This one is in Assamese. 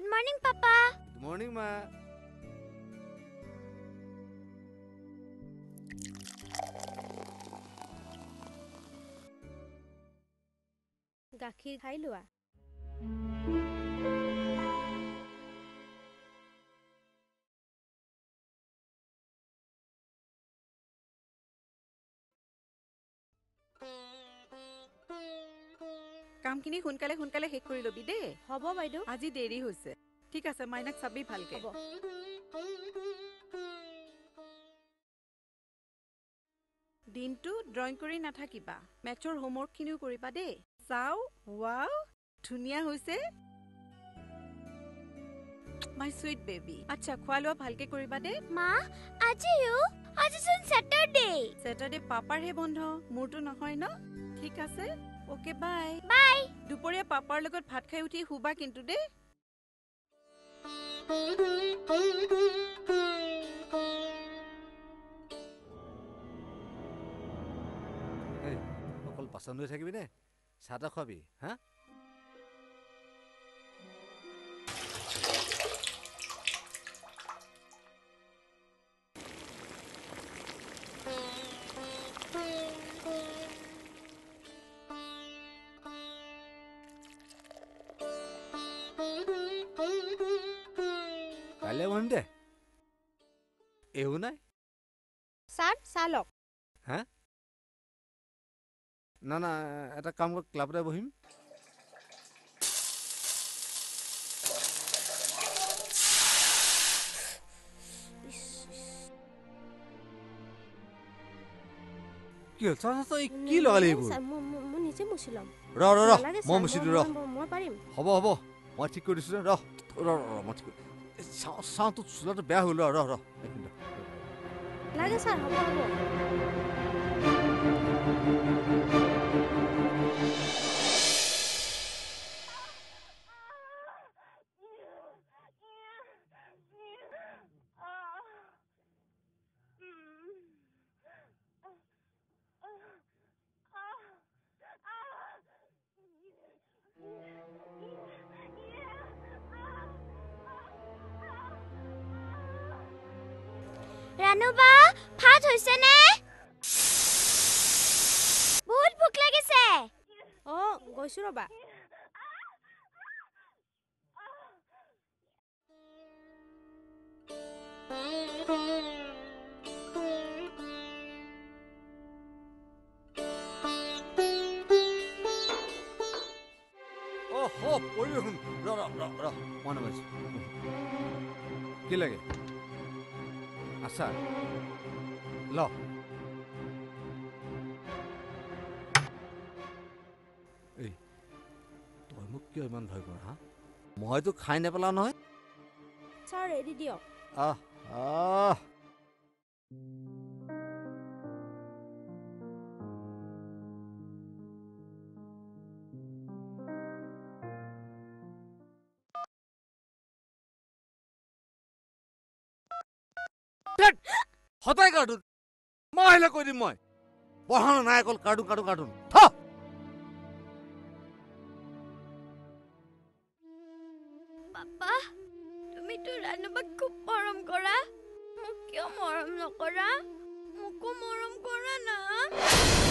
Good morning, Papa. Good morning, Ma. গাখীৰ খাই লোৱা কামখিনি সোনকালে সোনকালে শেষ কৰি লবি দেই হ'ব বাইদেউ আজি দেৰি হৈছে ঠিক আছে মাইনাক চাবি ভালকে হ'ব দিনটো ড্ৰয়িং কৰি নাথাকিবা মেথছৰ হোমৱৰ্কখিনিও কৰিবা দেই চাও ৱাও ধুনীয়া হৈছে মাই সুইট বেবি আচ্ছা খোৱা লোৱা ভালকে কৰিবা দেই মা, আজিচোন Saturday. স্যাটাৰডে পাপাৰহে বন্ধ মোৰটো নহয় ন ঠিক আছে ওকে বাই Bye. দুপৰীয়া পাপাৰ লগত ভাত খাই উঠি শুবা কিন্তু দেই অকল বাচন ধুই থাকিবি নে চাহ তাহ খোৱাবি হা কাইলৈ বহিম দে এও নাই ছাৰ চাহ লওক হা না না এটা কাম কৰ ক্লাবতে বহিম কি হ'ল চাচা কি লগালি এইবোৰ মই নিজে মুচি ল'ম ৰ মই মুচি দিওঁ মই পাৰিম হ'ব মই ঠিক কৰি দিছোঁ ৰ মই ঠিক কৰি চাওঁতো চোলাটো বেয়া হ'ল ৰ এক মিনিট লাগে ছাৰ হ'ব ৰানুবা ভাত হৈছে নে বহুত ভোক লাগিছে গৈছো ৰবা কি লাগে আচ্ছা ল এই তই মোক কিয় ইমান ভয় কৰ হা মইতো খাই নেপেলাও নহয় ছাৰ ৰেডি দিয়ক সদায় কাৰ্টুন মই আহিলে কৈ দিম মই পঢ়ানো নাই অকল কাৰ্টুন পাপা তুমিতো ৰানুবাক খুব মৰম কৰা মোক কিয় মৰম নকৰা মোকো মৰম কৰা না